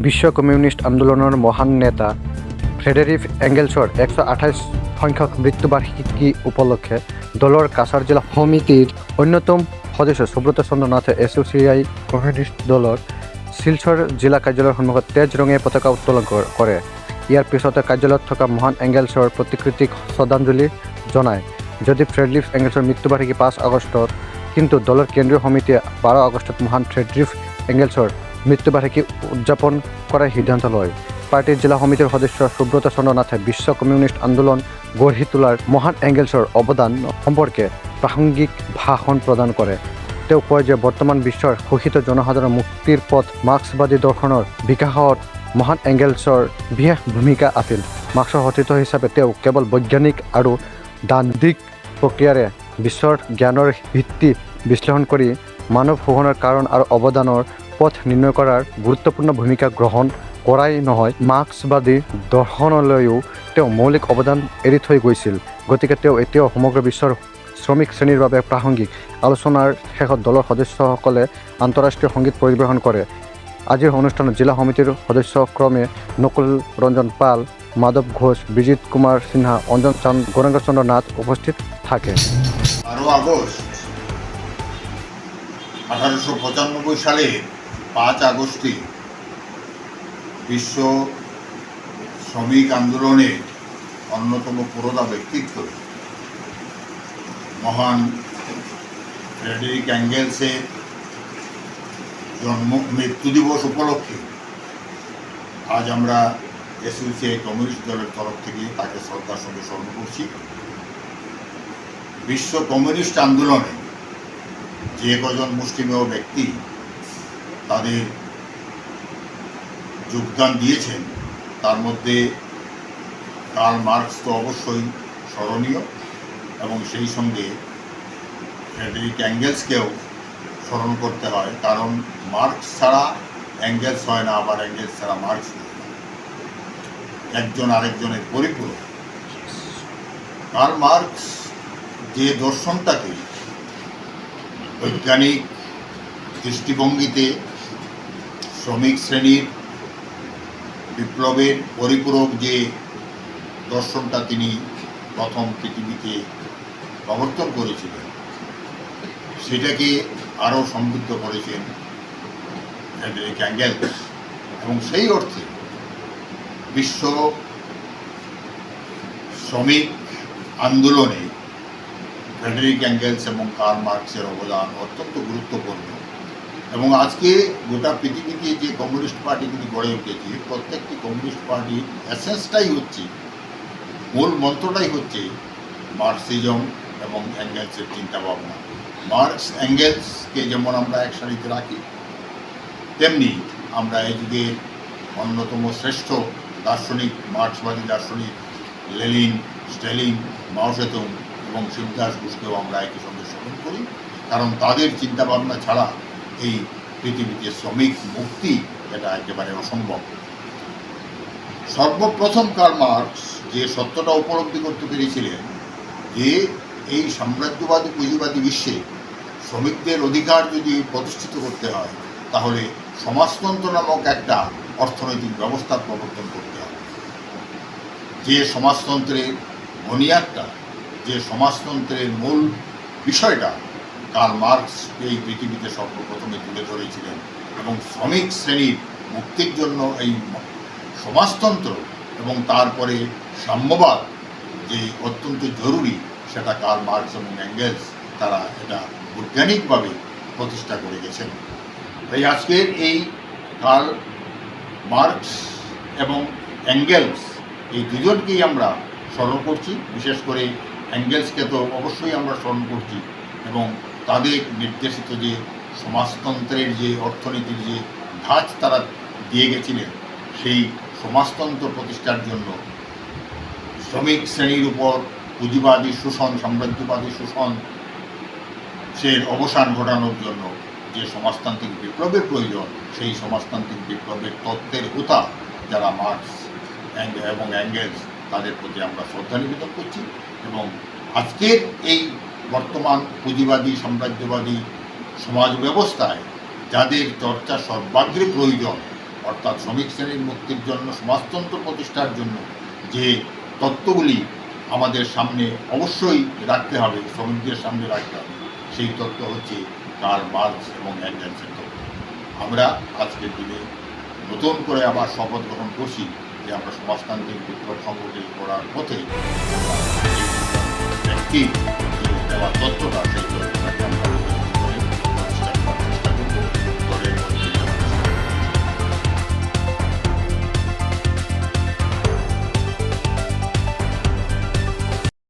বিশ্ব কমিউনিষ্ট আন্দোলনের মহান নেতা ফ্রেডেরিক এঙ্গেলসর 128 সংখ্যক মৃত্যুবার্ষিকী উপলক্ষে দলের কাছাড় জেলা সমিতির অন্যতম সদস্য সুব্রত চন্দ্র নাথে এসোসিয়াই কমিউনিষ্ট দলের শিলচর জিলা কার্যালয়ের সন্মুখত তেজ রঙে পতাকা উত্তোলন করে। ইয়ার পিছতে কার্যালয়ত থকা মহান এঙ্গেলসর প্ৰতিকৃতিক শ্ৰদ্ধাঞ্জলি জনায়। যদি ফ্রেডরিক এঙ্গেলসর মৃত্যুবার্ষিকী 5 আগস্টত, কিন্তু দলের কেন্দ্রীয় সমিতিয়ে 12 আগস্টত মহান ফ্রেডরিক এঙ্গেলসর মৃত্যুবার্ষিকী উদযাপন করার সিদ্ধান্ত লয়। পার্টির জেলা সমিতির সদস্য সুব্রত চন্দ্র নাথে বিশ্ব কমিউনিষ্ট আন্দোলন গঢ়ি তোলার মহান এঙ্গেলসর অৱদান সম্পর্কে প্ৰাসংগিক ভাষণ প্ৰদান কৰে। তেওঁ কয় যে বৰ্তমান বিশ্বৰ শোষিত জনসাধাৰণৰ মুক্তিৰ পথ মাৰ্ক্সবাদী দৰ্শনৰ বিকাশত মহান এঙ্গেলসৰ বিশেষ ভূমিকা আছিল। মাৰ্ক্সৰ সতীৰ্থ হিচাপে তেওঁ কেৱল বৈজ্ঞানিক আৰু দান্দিক প্ৰক্ৰিয়াৰে বিশ্বৰ জ্ঞানৰ ভিত্তি বিশ্লেষণ কৰি মানৱ শোষণৰ কাৰণ আৰু অৱদানৰ পথ নিৰ্ণয় কৰাৰ গুৰুত্বপূৰ্ণ ভূমিকা গ্ৰহণ কৰাই নহয়, মাৰ্ক্সবাদী দৰ্শনলৈও তেওঁ মৌলিক অৱদান এৰি থৈ গৈছিল। গতিকে তেওঁ এতিয়াও সমগ্ৰ বিশ্বৰ শ্ৰমিক শ্ৰেণীৰ বাবে প্ৰাসংগিক। আলোচনাৰ শেষত দলৰ সদস্যসকলে আন্তঃৰাষ্ট্ৰীয় সংগীত পৰিৱেশন কৰে। আজিৰ অনুষ্ঠানত জিলা সমিতিৰ সদস্য ক্ৰমে নকুল ৰঞ্জন পাল, মাধৱ ঘোষ, বিজিত কুমাৰ সিনহা, অঞ্জন চান্দ, গৌৰাঙ্গ চন্দ্র নাথ উপস্থিত থাকে। 12 আগস্ট 1895 সালে 5 আগস্টে বিশ্ব শ্রমিক আন্দোলনের অন্যতম পুরোধা ব্যক্তিত্ব মহান ফ্রেডেরিক এঙ্গেলসের মৃত্যু দিবস উপলক্ষে আজ আমরা এসোসিয়াই কমিউনিস্ট দলের তরফ থেকে তাকে শ্রদ্ধার সঙ্গে স্মরণ করছি। বিশ্ব কমিউনিস্ট আন্দোলনে যে কজন মুষ্টিমেয় ব্যক্তি তাদের যোগদান দিয়েছেন তার মধ্যে কার্ল মার্কস তো অবশ্যই স্মরণীয়, এবং সেই সঙ্গে ফ্রেডেরিক এঙ্গেলসকেও স্মরণ করতে হয়, কারণ মার্কস ছাড়া এঙ্গেলস হয় না, আবার এঙ্গেলস ছাড়া মার্কস হয় না, একজন আরেকজনের পরিপূরক। কার্ল মার্কস যে দর্শনটাকে বৈজ্ঞানিক দৃষ্টিভঙ্গিতে শ্রমিক শ্রেণীর বিপ্লবের পরিপূরক যে দর্শনটা তিনি প্রথম পৃথিবীতে প্রবর্তন করেছিলেন, সেটাকে আরও সমৃদ্ধ করেছেন ফ্রেডেরিক এঙ্গেলস, এবং সেই অর্থে বিশ্ব শ্রমিক আন্দোলনে ফ্রেডেরিক এঙ্গেলস এবং কার্ল মার্কসের অবদান অত্যন্ত গুরুত্বপূর্ণ। এবং আজকে গোটা পৃথিবীতে যে কমিউনিস্ট পার্টিগুলি গড়ে উঠেছে, প্রত্যেকটি কমিউনিস্ট পার্টির এসেন্সটাই হচ্ছে, মূল মন্ত্রটাই হচ্ছে মার্কসিজম এবং এঙ্গেলসের চিন্তাভাবনা। মার্কস এঙ্গেলসকে যেমন আমরা এক সারিতে রাখি, তেমনি আমরা এই যুগের অন্যতম শ্রেষ্ঠ দার্শনিক, মার্ক্সবাদী দার্শনিক লেনিন, স্ট্যালিন, মাও সেতুং এবং শিবদাস ঘোষকেও আমরা একই সঙ্গে স্মরণ করি, কারণ তাদের চিন্তাভাবনা ছাড়া এই পৃথিবীতে শ্রমিক মুক্তি এটা একেবারে অসম্ভব। সর্বপ্রথম কার্ল মার্কস যে সত্যটা উপলব্ধি করতে পেরেছিলেন যে এই সাম্রাজ্যবাদী পুঁজিবাদী বিশ্বে শ্রমিকদের অধিকার যদি প্রতিষ্ঠিত করতে হয়, তাহলে সমাজতন্ত্র নামক একটা অর্থনৈতিক ব্যবস্থার প্রবর্তন করতে হবে। যে সমাজতন্ত্রের বুনিয়াদটা, যে সমাজতন্ত্রের মূল বিষয়টা কার্ল মার্কস এই পৃথিবীতে সর্বপ্রথমে তুলে ধরেছিলেন, এবং শ্রমিক শ্রেণীর মুক্তির জন্য এই সমাজতন্ত্র এবং তারপরে সাম্যবাদ যে অত্যন্ত জরুরি, সেটা কার্ল মার্কস এবং এঙ্গেলস তারা এটা বৈজ্ঞানিকভাবে প্রতিষ্ঠা করে গেছেন। তাই আজকের এই কার্ল মার্কস এবং এঙ্গেলস এই দুজনকেই আমরা স্মরণ করছি। বিশেষ করে এঙ্গেলসকে তো অবশ্যই আমরা স্মরণ করছি, এবং তাদের নির্দেশিত যে সমাজতন্ত্রের যে অর্থনীতির যে ধাঁচ তারা দিয়ে গেছিলেন, সেই সমাজতন্ত্র প্রতিষ্ঠার জন্য শ্রমিক শ্রেণীর উপর পুঁজিবাদী শোষণ, সাম্রাজ্যবাদী শোষণ সে অবসান ঘটানোর জন্য যে সমাজতান্ত্রিক বিপ্লবের প্রয়োজন, সেই সমাজতান্ত্রিক বিপ্লবের তত্ত্বের হোতা যারা মার্কস এবং এঙ্গেলস, তাদের প্রতি আমরা শ্রদ্ধা নিবেদন করছি। এবং আজকের এই বর্তমান পুঁজিবাদী সাম্রাজ্যবাদী সমাজ ব্যবস্থায় যাদের চর্চা সর্বাগ্রে প্রয়োজন, অর্থাৎ শ্রমিক শ্রেণীর মুক্তির জন্য, সমাজতন্ত্র প্রতিষ্ঠার জন্য যে তত্ত্বগুলি আমাদের সামনে অবশ্যই রাখতে হবে, শ্রমিকদের সামনে রাখতে হবে, সেই তত্ত্ব হচ্ছে কার্ল মার্কস এবং এঙ্গেলসের তত্ত্ব। আমরা আজকের দিনে নতুন করে আবার শপথ গ্রহণ করছি যে আমরা সমাজতান্ত্রিক বিপ্লব সংগঠিত করার পথে ব্যক্তির যে দেওয়া তত্ত্বটা, সেই তত্ত্বটাকে আমরা